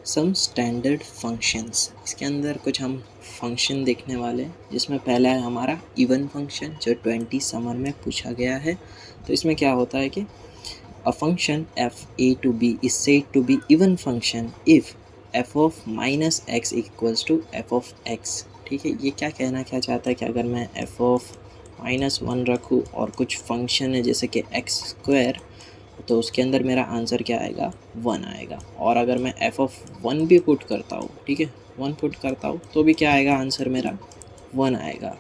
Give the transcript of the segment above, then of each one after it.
सम standard functions, इसके अंदर कुछ हम फंक्शन देखने वाले हैं, जिसमें पहला है हमारा इवन फंक्शन जो 20 समर में पूछा गया है। तो इसमें क्या होता है कि a function f a to b is said to be even function if f of minus x equals to f of x। ठीक है, ये क्या कहना क्या चाहता है कि अगर मैं f of -1 रखूँ और कुछ फंक्शन है जैसे कि x स्क्वायर, तो उसके अंदर मेरा आंसर क्या आएगा, 1 आएगा। और अगर मैं f of 1 भी पुट करता हूँ, ठीक है, 1 पुट करता हूँ तो भी क्या आएगा, आंसर मेरा 1 आएगा।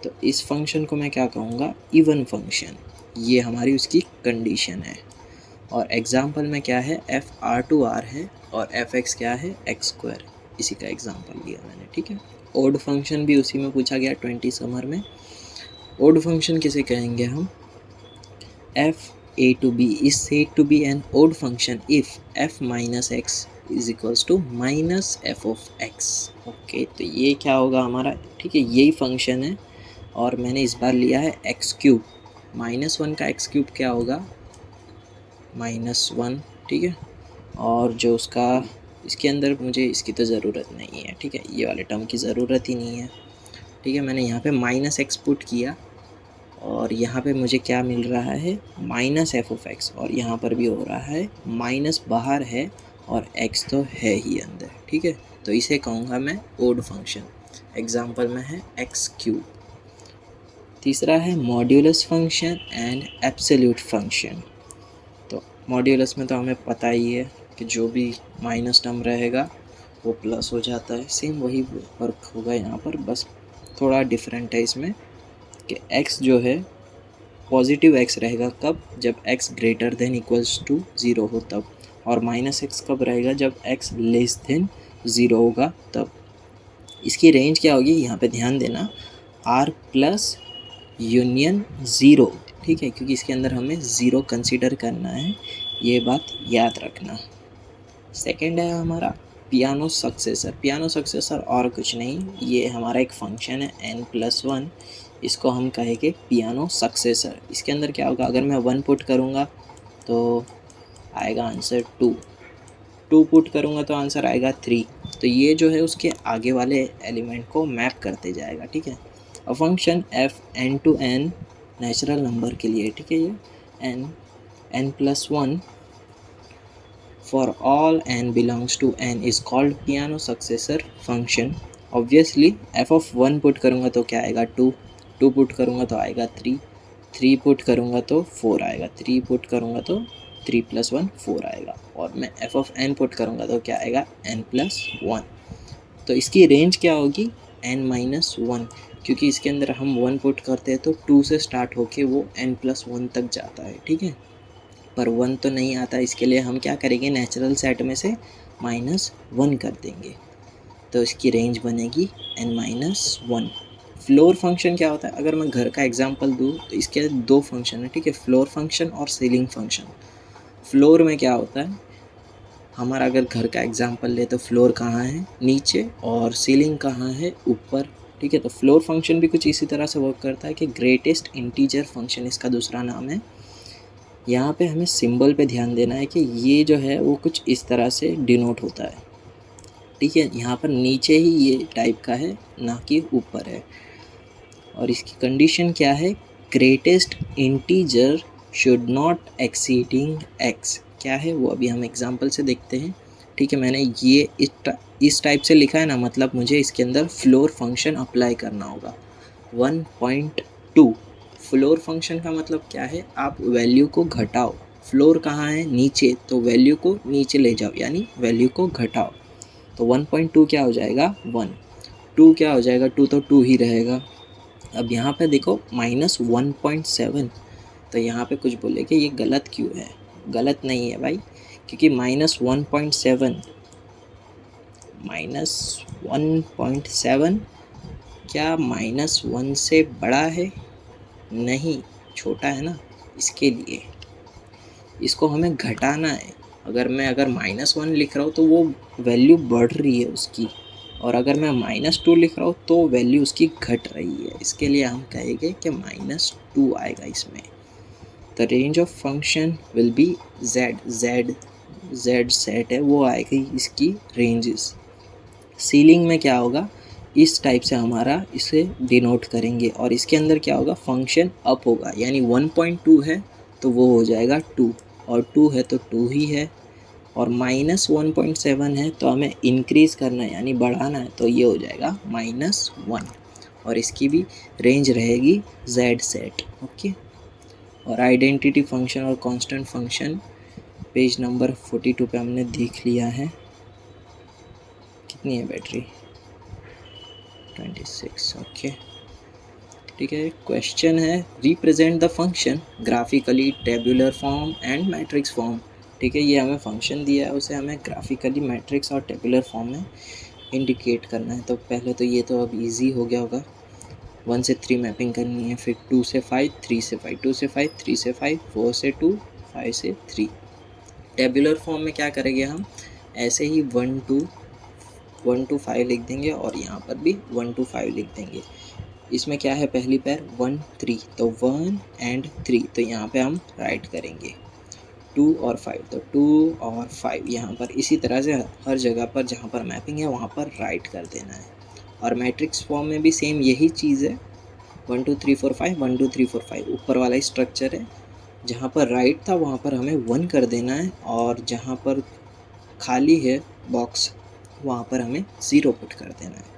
तो इस फंक्शन को मैं क्या कहूँगा, इवन फंक्शन। ये हमारी उसकी कंडीशन है। और एग्जाम्पल में क्या है, एफ आर टू आर है और एफ एक्स क्या है, एक्स स्क्वायर। इसी का एग्जाम्पल लिया मैंने, ठीक है। ओड फंक्शन भी उसी में पूछा गया 20 समर में। ओड फंक्शन किसे कहेंगे हम, f A to B is said to be an odd function if f minus x is equals to minus f of x. Okay, तो ये क्या होगा हमारा, ठीक है, यही फंक्शन है। और मैंने इस बार लिया है एक्स क्यूब, -1 का एक्स क्यूब क्या होगा, -1, ठीक है। और जो उसका, इसके अंदर मुझे इसकी तो ज़रूरत नहीं है, ठीक है, ये वाले टर्म की ज़रूरत ही नहीं है, ठीक है। मैंने यहाँ पे -x पुट किया और यहाँ पे मुझे क्या मिल रहा है, -f ऑफ x, और यहाँ पर भी हो रहा है माइनस, बाहर है और x तो है ही अंदर, ठीक है। तो इसे कहूँगा मैं ओड फंक्शन। एग्जाम्पल में है एक्स क्यूब। तीसरा है modulus function and absolute function. तो मॉड्यूलस में तो हमें पता ही है कि जो भी माइनस टर्म रहेगा वो प्लस हो जाता है। सेम वही वर्क होगा यहाँ पर, बस थोड़ा डिफरेंट है इसमें कि x जो है पॉजिटिव x रहेगा कब, जब x greater than equals to 0 हो तब। और -x कब रहेगा, जब x लेस देन 0 होगा तब। इसकी रेंज क्या होगी, यहाँ पे ध्यान देना, r प्लस यूनियन 0, ठीक है, क्योंकि इसके अंदर हमें 0 कंसीडर करना है, ये बात याद रखना। सेकंड है हमारा पियानो सक्सेसर। पियानो सक्सेसर और कुछ नहीं, ये हमारा एक फंक्शन है n+1, इसको हम कहेंगे पियानो सक्सेसर। इसके अंदर क्या होगा, अगर मैं 1 पुट करूँगा तो आएगा आंसर 2, 2 पुट करूँगा तो आंसर आएगा 3। तो ये जो है उसके आगे वाले एलिमेंट को मैप करते जाएगा, ठीक है। A function f n natural number के लिए, ठीक है, ये n+1 for all n belongs to n is called piano successor function। obviously f of 1 put करूँगा तो क्या आएगा, 2, 2 पुट करूँगा तो आएगा 3, 3 पुट करूँगा तो 4 आएगा, 3 पुट करूँगा तो 3 + 1 4 आएगा। और मैं f of n पुट करूँगा तो क्या आएगा, n+1। तो इसकी रेंज क्या होगी, n-1, क्योंकि इसके अंदर हम 1 पुट करते हैं तो 2 से स्टार्ट होके वो n+1 तक जाता है, ठीक है। पर 1 तो नहीं आता, इसके लिए हम क्या करेंगे, नेचुरल सेट में से -1 कर देंगे, तो इसकी रेंज बनेगी n-1। फ्लोर फंक्शन क्या होता है, अगर मैं घर का एग्जांपल दूँ तो इसके 2 फंक्शन है, ठीक है, फ्लोर फंक्शन और सीलिंग फंक्शन। फ्लोर में क्या होता है हमारा, अगर घर का एग्जांपल ले तो फ्लोर कहाँ है, नीचे, और सीलिंग कहाँ है, ऊपर, ठीक है। तो फ्लोर फंक्शन भी कुछ इसी तरह से वर्क करता है कि ग्रेटेस्ट इंटीजर फंक्शन इसका दूसरा नाम है। यहाँ पे हमें सिंबल पे ध्यान देना है कि ये जो है वो कुछ इस तरह से डिनोट होता है, ठीक है। यहाँ पर नीचे ही ये टाइप का है, ना कि ऊपर है। और इसकी कंडीशन क्या है, greatest integer should not exceeding x। क्या है वो अभी हम एग्जांपल से देखते हैं, ठीक है। मैंने ये इस टाइप से लिखा है ना, मतलब मुझे इसके अंदर फ्लोर फंक्शन अप्लाई करना होगा। 1.2 फ्लोर फंक्शन का मतलब क्या है, आप वैल्यू को घटाओ, फ्लोर कहाँ है, नीचे, तो वैल्यू को नीचे ले जाओ, यानी वैल्यू को घटाओ। तो 1.2 क्या हो जाएगा, 1, 2 क्या हो जाएगा, 2 तो 2 ही रहेगा। अब यहाँ पे देखो -1.7, तो यहाँ पे कुछ बोले कि ये गलत क्यों है, गलत नहीं है भाई, क्योंकि -1.7 -1.7 क्या -1 से बड़ा है, नहीं, छोटा है ना, इसके लिए इसको हमें घटाना है। अगर -1 लिख रहा हूँ तो वो वैल्यू बढ़ रही है उसकी, और अगर मैं -2 लिख रहा हूँ तो वैल्यू उसकी घट रही है, इसके लिए हम कहेंगे कि -2 आएगा इसमें। The range of function will be z, Z set है वो आएगी इसकी रेंजेस। सीलिंग में क्या होगा, इस टाइप से हमारा इसे डिनोट करेंगे, और इसके अंदर क्या होगा, फंक्शन अप होगा, यानी 1.2 है तो वो हो जाएगा 2, और 2 है तो 2 ही है, और -1.7 है तो हमें इंक्रीज़ करना है यानी बढ़ाना है, तो ये हो जाएगा -1, और इसकी भी रेंज रहेगी z सेट। ओके, और आइडेंटिटी फंक्शन और कांस्टेंट फंक्शन पेज नंबर 42 पे हमने देख लिया है। कितनी है बैटरी, 26। ओके, ठीक है। क्वेश्चन है represent the function graphically, tabular form and matrix form. ठीक है, ये हमें फंक्शन दिया है, उसे हमें ग्राफिकली, मैट्रिक्स और टेबुलर फॉर्म में इंडिकेट करना है। तो पहले तो ये तो अब इजी हो गया होगा, 1 से 3 मैपिंग करनी है, फिर 2 से 5, 3 से 5, 2 से 5, 3 से 5, 4 से 2, 5 से 3। टेबुलर फॉर्म में क्या करेंगे हम, ऐसे ही 1 to 5 लिख देंगे, और यहाँ पर भी 1 to 5 लिख देंगे। इसमें क्या है, पहली पैर 1 3, तो 1 and 3, तो यहाँ पे हम राइट करेंगे 2 और 5, तो 2 और 5 यहाँ पर इसी तरह से हर जगह पर जहाँ पर मैपिंग है वहाँ पर राइट कर देना है। और मैट्रिक्स फॉर्म में भी सेम यही चीज़ है, 1 2 3 4 5, 1 2 3 4 5 ऊपर वाला ही स्ट्रक्चर है। जहाँ पर राइट था वहाँ पर हमें 1 कर देना है, और जहाँ पर खाली है बॉक्स वहाँ पर हमें 0 पुट कर देना है।